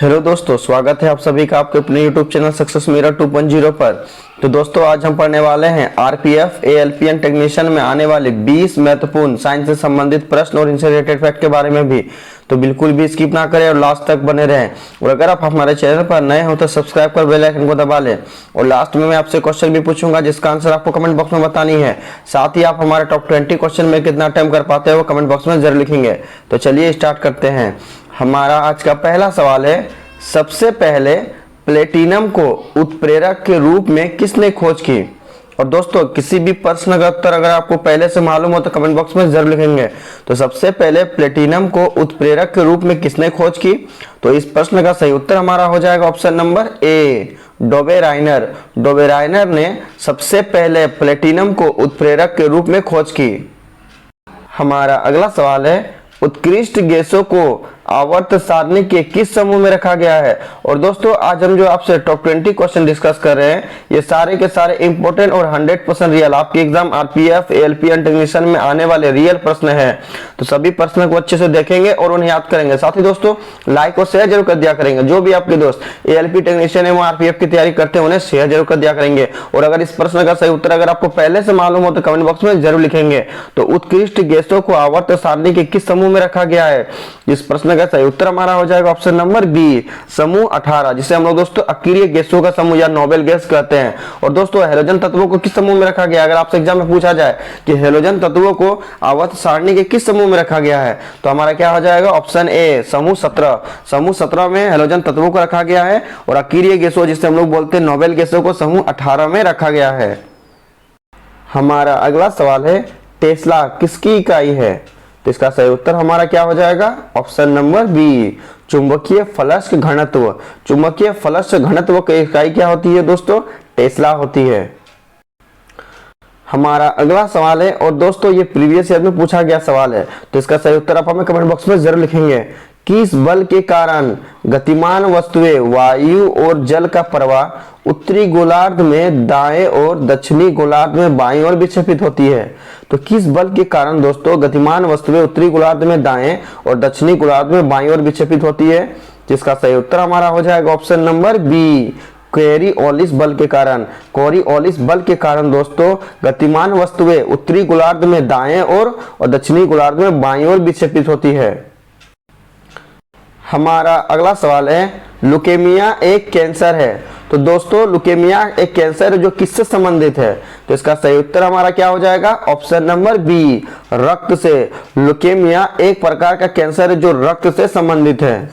Hello दोस्तों, स्वागत है आप सभी का आपके अपने यूट्यूब चैनल सक्सेस मीरा 2.0 पर। तो दोस्तों आज हम पढ़ने वाले हैं आरपीएफ एएलपीएन टेक्नीशियन में आने वाले 20 महत्वपूर्ण साइंस से संबंधित प्रश्न और इनसे रिलेटेड फैक्ट के बारे में भी। तो बिल्कुल भी स्किप ना करें और लास्ट तक बने रहें। और अगर आप हमारे चैनल पर नए हो तो सब्सक्राइब कर बेल आइकन को दबा लें। और लास्ट में मैं आपसे क्वेश्चन भी पूछूंगा जिसका आंसर आपको कमेंट बॉक्स में बतानी है। साथ ही आप हमारे टॉप 20 क्वेश्चन में कितना अटेम्प्ट कर पाते हैं वो कमेंट बॉक्स में जरूर लिखेंगे। तो चलिए स्टार्ट करते हैं। हमारा आज का पहला सवाल है, सबसे पहले प्लेटिनम को उत्प्रेरक के रूप में किसने खोज की। और दोस्तों किसी भी प्रश्न का उत्तर अगर आपको पहले से मालूम हो तो कमेंट बॉक्स में जरूर लिखेंगे। तो सबसे पहले प्लेटिनम को उत्प्रेरक के रूप में किसने खोज की, तो इस प्रश्न का सही उत्तर हमारा हो जाएगा option number A, Dobereiner. Dobereiner ने सबसे पहले प्लेटिनम को उत्प्रेरक के रूप में खोज की। हमारा अगला सवाल है, उत्कृष्ट गैसों को आवर्त सारणी के किस समूह में रखा गया है। और दोस्तों आज हम जो आपसे टॉप 20 क्वेश्चन डिस्कस कर रहे हैं ये सारे के सारे इंपॉर्टेंट और 100% रियल आपके एग्जाम आरपीएफ एएलपीएन टेक्नीशियन में आने वाले रियल प्रश्न हैं। तो सभी प्रश्नों को अच्छे से देखेंगे और उन्हें याद करेंगे। साथ ही दोस्तों लाइक और शेयर जरूर कर दिया करेंगे। जो भी आपके दोस्त एएलपी टेक्नीशियन है वो आरपीएफ की तैयारी करते हैं उन्हें शेयर जरूर कर दिया करेंगे। और अगर इस प्रश्न का सही उत्तर अगर आपको पहले से मालूम हो तो कमेंट बॉक्स में जरूर लिखेंगे। तो उत्कृष्ट गैसों को आवर्त सारणी के किस समूह में रखा गया है, इस प्रश्न का सही उत्तर हमारा हो जाएगा ऑप्शन नंबर बी, समूह 18, जिसे हम लोग दोस्तों अक्रिय गैसों का समूह या नोबेल गैस कहते हैं। और दोस्तों हैलोजन तत्वों को किस समूह में रखा गया, अगर आपसे एग्जाम में पूछा जाए कि हैलोजन तत्वों को आवर्त सारणी के किस समूह में रखा गया है तो हमारा क्या हो जाएगा ऑप्शन ए, समूह 17। समूह 17 में हैलोजन तत्वों को रखा गया है। और अक्रिय गैसों जिसे हम लोग बोलते हैं नोबेल गैसों को समूह 18 में रखा गया है। हमारा अगला सवाल है, टेस्ला किसकी इकाई है, तो इसका सही उत्तर हमारा क्या हो जाएगा ऑप्शन नंबर बी, चुंबकीय फ्लक्स घनत्व। चुंबकीय फ्लक्स घनत्व की इकाई क्या होती है दोस्तों, टेस्ला होती है। हमारा अगला सवाल है, और दोस्तों ये प्रीवियस ईयर में पूछा गया सवाल है तो इसका सही उत्तर आप हमें कमेंट बॉक्स में जरूर लिखेंगे। किस बल के कारण गतिमान वस्तुएं वायु और जल का प्रवाह उत्तरी गोलार्ध में दाएं और दक्षिणी गोलार्ध में बाईं ओर विक्षेपित होती है। तो किस बल के कारण दोस्तों गतिमान वस्तुएं उत्तरी गोलार्ध में दाएं और दक्षिणी गोलार्ध में बाईं ओर विक्षेपित होती है, जिसका सही उत्तर हमारा हो जाएगा ऑप्शन नंबर बी, कोरियोलिस बल के कारण। कोरियोलिस बल के कारण दोस्तों गतिमान वस्तुएं उत्तरी गोलार्ध में दाएं और दक्षिणी गोलार्ध में बाईं ओर विक्षेपित होती है। हमारा अगला सवाल है, लुकेमिया एक कैंसर है। तो दोस्तों लुकेमिया एक कैंसर है जो किससे संबंधित है, तो इसका सही उत्तर हमारा क्या हो जाएगा ऑप्शन नंबर बी, रक्त से। लुकेमिया एक प्रकार का कैंसर है जो रक्त से संबंधित है।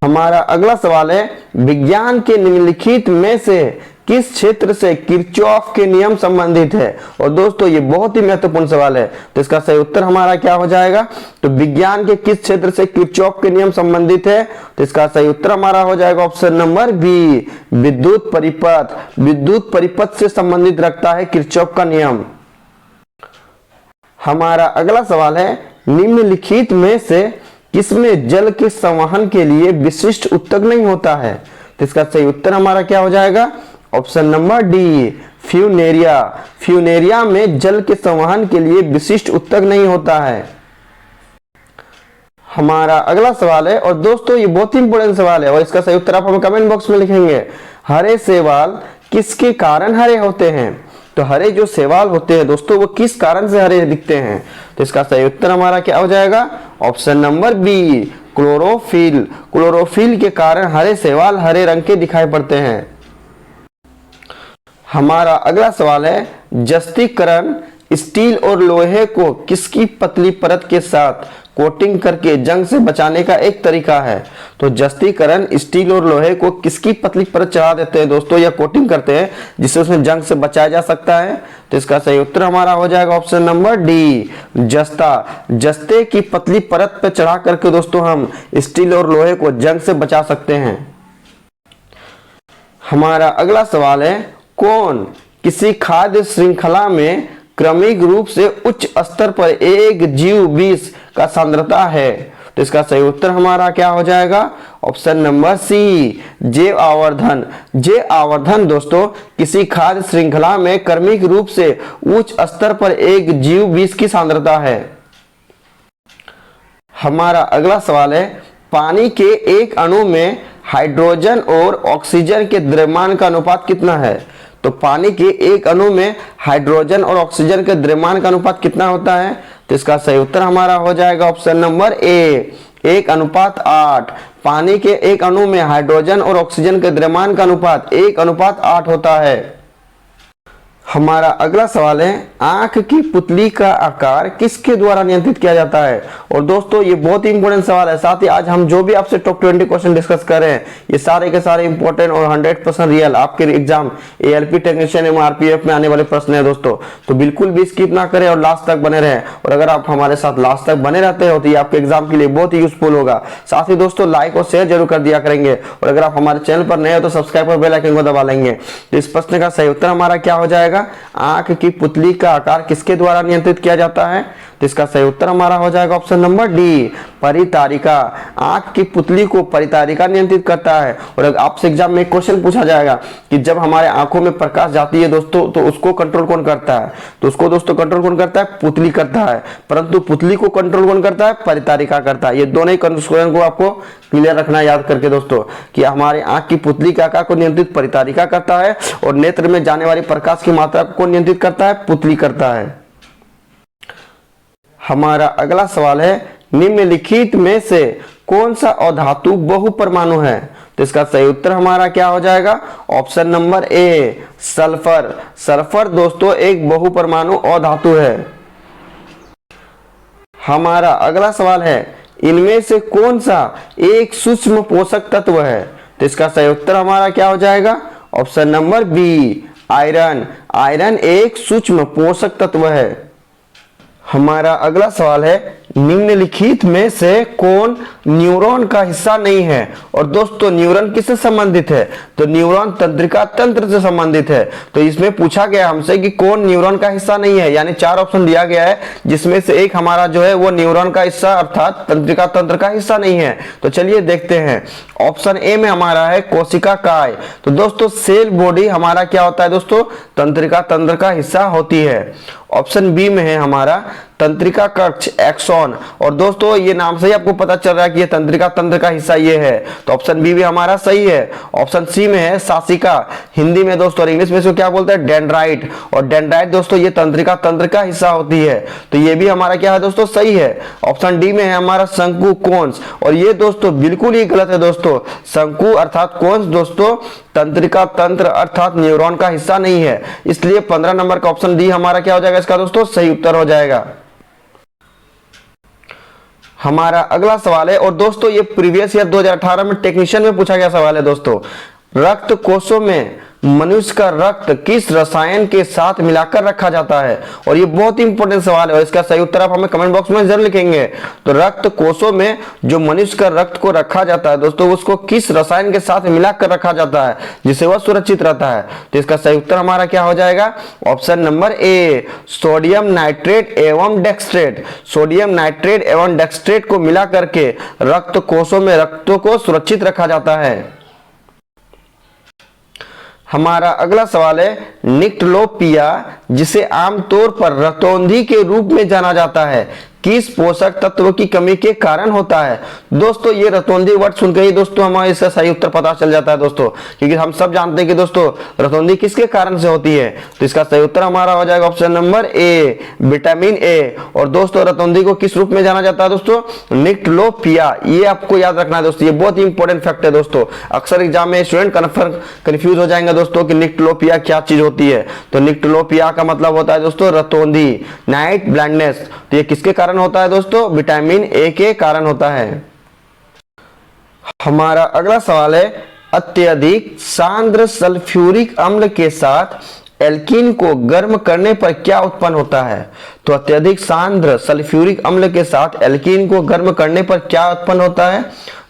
हमारा अगला सवाल है, विज्ञान के निम्नलिखित में से किस क्षेत्र से किरचॉफ के नियम संबंधित है। और दोस्तों ये बहुत ही महत्वपूर्ण सवाल है तो इसका सही उत्तर हमारा क्या हो जाएगा, तो विज्ञान के किस क्षेत्र से किरचॉफ के नियम संबंधित है तो इसका सही उत्तर हमारा हो जाएगा ऑप्शन नंबर बी, विद्युत परिपथ। विद्युत परिपथ से संबंधित रखता है किरचॉफ का नियम। हमारा अगला सवाल है, निम्नलिखित में से किसमें जल के संवहन के लिए विशिष्ट ऊतक नहीं होता है, तो इसका सही उत्तर हमारा क्या हो जाएगा option number D, Funaria. Funaria में जल के संवहन के लिए विशिष्ट ऊतक नहीं होता है। हमारा अगला सवाल है, और दोस्तों ये बहुत ही इंपॉर्टेंट सवाल है और इसका सही उत्तर आप हमें कमेंट बॉक्स में लिखेंगे। हरे शैवाल किसके कारण हरे होते हैं, तो हरे जो शैवाल होते हैं दोस्तों वो किस कारण से हरे दिखते हैं, तो इसका सही उत्तर हमारा क्या हो जाएगा option number B, chlorophyll. Chlorophyll के कारण हरे शैवाल हरे रंग के दिखाई पड़ते हैं। हमारा अगला सवाल है, जस्तीकरण स्टील और लोहे को किसकी पतली परत के साथ कोटिंग करके जंग से बचाने का एक तरीका है। तो जस्तीकरण स्टील और लोहे को किसकी पतली परत चढ़ा देते हैं दोस्तों या कोटिंग करते हैं जिससे उसमें जंग से बचाया जा सकता है, तो इसका सही उत्तर हमारा हो जाएगा ऑप्शन नंबर डी, जस्ता। जस्ते की पतली परत पर चढ़ा करके दोस्तों हम स्टील और लोहे को जंग से बचा सकते हैं। हमारा अगला सवाल है, कौन किसी खाद्य श्रृंखला में क्रमिक रूप से उच्च स्तर पर एक जीव विष का सांद्रता है, तो इसका सही उत्तर हमारा क्या हो जाएगा ऑप्शन नंबर सी, जैव आवर्धन। जैव आवर्धन दोस्तों किसी खाद्य श्रृंखला में क्रमिक रूप से उच्च स्तर पर एक जीव विष की सांद्रता है। हमारा अगला सवाल है, पानी के एक अणु में हाइड्रोजन और ऑक्सीजन के द्रव्यमान का अनुपात कितना है? तो पानी के एक अणु में हाइड्रोजन और ऑक्सीजन के द्रव्यमान का अनुपात कितना होता है? तो इसका सही उत्तर हमारा हो जाएगा ऑप्शन नंबर ए, 1:8। पानी के एक अणु में हाइड्रोजन और ऑक्सीजन के द्रव्यमान का अनुपात 1:8 होता है। हमारा अगला सवाल है, आंख की पुतली का आकार किसके द्वारा नियंत्रित किया जाता है? और दोस्तों ये बहुत ही इंपॉर्टेंट सवाल है। साथ ही आज हम जो भी आपसे टॉप 20 क्वेश्चन डिस्कस कर रहे हैं ये सारे के सारे इंपॉर्टेंट और 100% रियल आपके एग्जाम एएलपी टेक्नीशियन एवं आरपीएफ में आने वाले प्रश्न है दोस्तों। तो बिल्कुल भी स्किप ना करें और लास्ट तक बने रहें। और अगर आप हमारे साथ लास्ट तक बने रहते हो तो ये आपके एग्जाम के लिए बहुत ही यूजफुल होगा। साथ ही दोस्तों लाइक और शेयर जरूर कर दिया करेंगे और अगर आप हमारे चैनल पर नए हो तो सब्सक्राइब और बेल आइकन को दबा लेंगे। तो इस प्रश्न का सही उत्तर हमारा क्या हो जाएगा? आंख की पुतली का आकार किसके द्वारा नियंत्रित किया जाता है? तो इसका सही उत्तर हमारा हो जाएगा ऑप्शन नंबर डी, परितारिका। आंख की पुतली को परितारिका नियंत्रित करता है। और अगर आपसे एग्जाम में एक क्वेश्चन पूछा जाएगा कि जब हमारे आंखों में प्रकाश जाती है दोस्तों तो उसको कंट्रोल कौन करता है? तो उसको दोस्तों कंट्रोल कौन करता है? पुतली करता है। परंतु पुतली को कंट्रोल कौन करता है? परितारिका करता है। ये दोनों ही क्वेश्चन को आपको क्लियर रखना याद करके दोस्तों कि हमारे आंख की पुतली के आकार को नियंत्रित परितारिका करता है और नेत्र में जाने वाली प्रकाश की मात्रा को नियंत्रित करता है? पुतली करता है। हमारा अगला सवाल है, निम्नलिखित में से कौन सा अधातु बहुपरमाणु है? तो इसका सही उत्तर हमारा क्या हो जाएगा? Option number A, sulphur. Sulphur दोस्तों एक बहुपरमाणु अधातु है। हमारा अगला सवाल है, इनमें से कौन सा एक सूक्ष्म पोषक तत्व है? तो इसका सही उत्तर हमारा क्या हो जाएगा? Option number B, iron. Iron एक सूक्ष्म पोषक तत्व है। हमारा अगला सवाल है, निम्नलिखित में से कौन न्यूरॉन का हिस्सा नहीं है? और दोस्तों न्यूरॉन किससे संबंधित है? तो न्यूरॉन तंत्रिका तंत्र से संबंधित है। तो इसमें पूछा गया हमसे कि कौन न्यूरॉन का हिस्सा नहीं है, यानी 4 ऑप्शन दिया गया है जिसमें से एक हमारा जो है वो न्यूरॉन का हिस्सा अर्थात तंत्रिका तंत्र का हिस्सा नहीं है। तो चलिए देखते हैं। ऑप्शन ए में हमारा है कोशिका काय। तो दोस्तों सेल बॉडी हमारा क्या होता है दोस्तों? तंत्रिका तंत्र का हिस्सा होती है। ऑप्शन बी में है हमारा तंत्रिका कक्ष एक्सॉन। और दोस्तों ये नाम से ही आपको पता चल रहा है कि ये तंत्रिका तंत्र का हिस्सा ये है। तो ऑप्शन बी भी हमारा सही है। ऑप्शन सी में है शासिका। हिंदी में दोस्तों और इंग्लिश में इसको क्या बोलते हैं? डेंड्राइट। और डेंड्राइट दोस्तों ये तंत्रिका तंत्र का हिस्सा होती है। तो ये भी हमारा क्या है दोस्तों? सही है। ऑप्शन डी में है हमारा शंकु कोन्स। और ये दोस्तों बिल्कुल ही गलत है दोस्तों। शंकु अर्थात कोन्स दोस्तों तंत्रिका तंत्र अर्थात न्यूरॉन का हिस्सा नहीं है। इसलिए 15 नंबर का ऑप्शन डी हमारा क्या हो जाएगा? इसका दोस्तों सही उत्तर हो जाएगा। हमारा अगला सवाल है और दोस्तों ये प्रीवियस ईयर 2018 में टेक्नीशियन में पूछा गया सवाल है दोस्तों। रक्त कोशों में मनुष्य का रक्त किस रसायन के साथ मिलाकर रखा जाता है? और ये बहुत ही इंपॉर्टेंट सवाल है और इसका सही उत्तर आप हमें कमेंट बॉक्स में जरूर लिखेंगे। तो रक्त कोशों में जो मनुष्य का रक्त को रखा जाता है दोस्तों उसको किस रसायन के साथ मिलाकर रखा जाता है जिससे वह सुरक्षित रहता है? तो इसका सही उत्तर हमारा क्या हो जाएगा? Option number A, sodium nitrate एवं डेक्सट्रेट। सोडियम नाइट्रेट एवं डेक्सट्रेट को मिला करके रक्त कोशों में रक्त को सुरक्षित रखा जाता है। हमारा अगला सवाल है, निक्टलोपिया जिसे आमतौर पर रतौंधी के रूप में जाना जाता है किस पोषक तत्व की कमी के कारण होता है? दोस्तों ये रतौंधी वर्ड सुनकर ही दोस्तों हमें इसका सही उत्तर पता चल जाता है दोस्तों, क्योंकि हम सब जानते हैं कि दोस्तों रतौंधी किसके कारण से होती है। तो इसका सही उत्तर हमारा हो जाएगा option number A, vitamin A. और दोस्तों रतौंधी को किस रूप में जाना जाता है दोस्तों? निक्टलोपिया। ये आपको याद रखना है दोस्तों, ये बहुत ही इंपॉर्टेंट फैक्ट है दोस्तों। अक्सर एग्जाम में स्टूडेंट कंफ्यूज हो जाएंगे दोस्तों कि निक्टलोपिया क्या चीज होती है। तो निक्टलोपिया का मतलब होता है दोस्तों रतौंधी, नाइट ब्लाइंडनेस। तो ये किसके कारण होता है दोस्तों? विटामिन ए के कारण होता है। हमारा अगला सवाल है, अत्यधिक सांद्र सल्फ्यूरिक अम्ल के साथ एल्कीन को गर्म करने पर क्या उत्पन्न होता है? तो अत्यधिक सांद्र सल्फ्यूरिक अम्ल के साथ एल्कीन को गर्म करने पर क्या उत्पन्न होता है?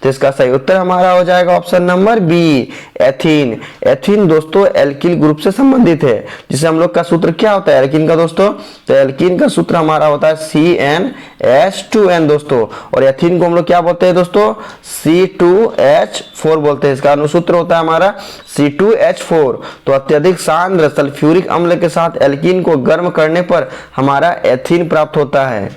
तो इसका सही उत्तर हमारा हो जाएगा option number B, ethene. Ethene दोस्तों एल्किल ग्रुप से संबंधित है, जिसे हम लोग का सूत्र क्या होता है एल्कीन का दोस्तों? तो एल्कीन का सूत्र हमारा होता है CnH2n दोस्तों। और एथीन को हम लोग क्या बोलते हैं दोस्तों? C2H4 बोलते हैं। इसका अनुसूत्र होता है हमारा C2H4। तो अत्यधिक सांद्र सल्फ्यूरिक अम्ल के साथ एल्कीन को गर्म करने पर हमारा एथीन प्राप्त होता है।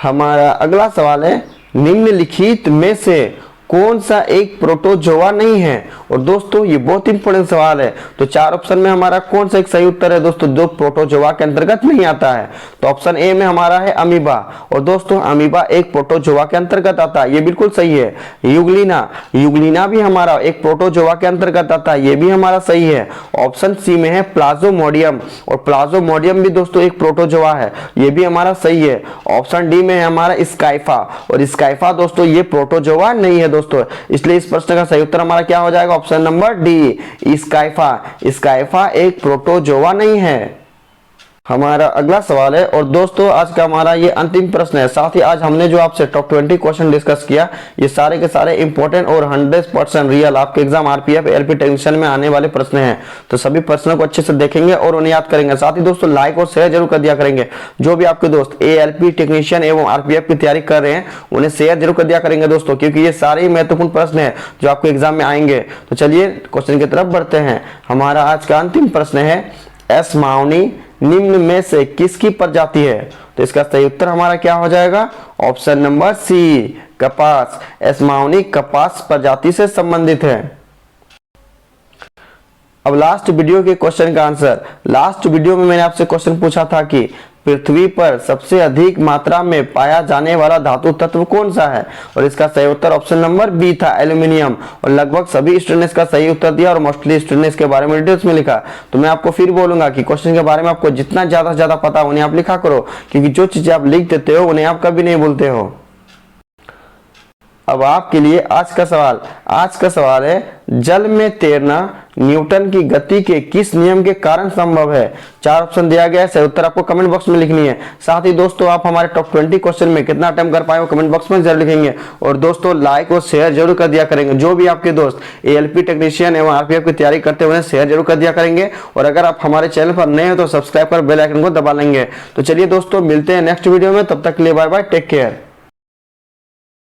हमारा अगला सवाल है, निम्नलिखित में से कौन सा एक प्रोटोजोआ नहीं है। और दोस्तों ये बहुत इंपॉर्टेंट सवाल है। तो चार ऑप्शन में हमारा कौन सा एक सही उत्तर है दोस्तों जो प्रोटोजोआ के अंतर्गत नहीं आता है। तो ऑप्शन ए में हमारा है अमीबा। और दोस्तों अमीबा एक प्रोटोजोआ के अंतर्गत आता है, ये बिल्कुल सही है। युग्लिना भी हमारा एक प्रोटोजोआ के अंतर्गत आता है, ये भी हमारा सही है। ऑप्शन सी में है प्लाज्मोडियम, और प्लाज्मोडियम भी दोस्तों एक प्रोटोजोआ है, ये भी हमारा सही है। ऑप्शन डी में है हमारा स्काइफा, और स्काइफा दोस्तों ये प्रोटोजोआ नहीं है दोस्तों, इसलिए इस प्रश्न का सही उत्तर हमारा क्या हो जाएगा, ऑप्शन नंबर डी स्काइफा एक प्रोटोजोआ नहीं है। हमारा अगला सवाल है, और दोस्तों आज का हमारा ये अंतिम प्रश्न है। साथ ही आज हमने जो आपसे टॉप 20 क्वेश्चन डिस्कस किया, ये सारे के सारे इंपॉर्टेंट और 100% रियल आपके एग्जाम आरपीएफ एएलपी टेक्नीशियन में आने वाले प्रश्न हैं। तो सभी प्रश्नों को अच्छे से देखेंगे और उन्हें याद करेंगे। साथ ही दोस्तों लाइक और शेयर जरूर कर दिया करेंगे। जो भी आपके दोस्त एएलपी टेक्नीशियन एवं आरपीएफ की तैयारी कर रहे हैं उन्हें शेयर जरूर कर दिया करेंगे दोस्तों, क्योंकि ये सारे महत्वपूर्ण प्रश्न है जो आपके एग्जाम में आएंगे। तो चलिए क्वेश्चन की तरफ बढ़ते हैं। हमारा आज का अंतिम प्रश्न है, एस माउनी निम्न में से किसकी प्रजाति है। तो इसका सही उत्तर हमारा क्या हो जाएगा, ऑप्शन नंबर सी कपास। एस माउनी कपास प्रजाति से संबंधित है। अब लास्ट वीडियो के क्वेश्चन का आंसर। लास्ट वीडियो में मैंने आपसे क्वेश्चन पूछा था कि पृथ्वी पर सबसे अधिक मात्रा में पाया जाने वाला धातु तत्व कौन सा है, और इसका सही उत्तर ऑप्शन नंबर बी था, एल्यूमिनियम। और लगभग सभी स्टूडेंट ने इसका सही उत्तर दिया और मोस्टली स्टूडेंट ने इसके बारे में डिटेल्स में लिखा। तो मैं आपको फिर बोलूंगा कि क्वेश्चन के बारे में आपको जितना ज्यादा से ज्यादा पता उन्हें आप लिखा करो, क्योंकि जो चीजें आप लिख देते हो उन्हें आप कभी नहीं भूलते हो। अब आपके लिए आज का सवाल है, जल में तैरना न्यूटन की गति के किस नियम के कारण संभव है। चार ऑप्शन दिया गया है, सही उत्तर आपको कमेंट बॉक्स में लिखनी है। साथ ही दोस्तों आप हमारे टॉप 20 क्वेश्चन में कितना अटेम्प्ट कर पाए वो कमेंट बॉक्स में जरूर लिखेंगे। और दोस्तों लाइक और शेयर जरूर कर दिया करेंगे। जो भी आपके दोस्त एएलपी टेक्नीशियन एवं आरपीएफ की तैयारी करते हुए शेयर जरूर कर दिया करेंगे। और अगर आप हमारे चैनल पर नए हो तो सब्सक्राइब कर बेल आइकन को दबा लेंगे। तो चलिए दोस्तों मिलते हैं नेक्स्ट वीडियो में, तब तक के लिए बाय बाय, टेक केयर।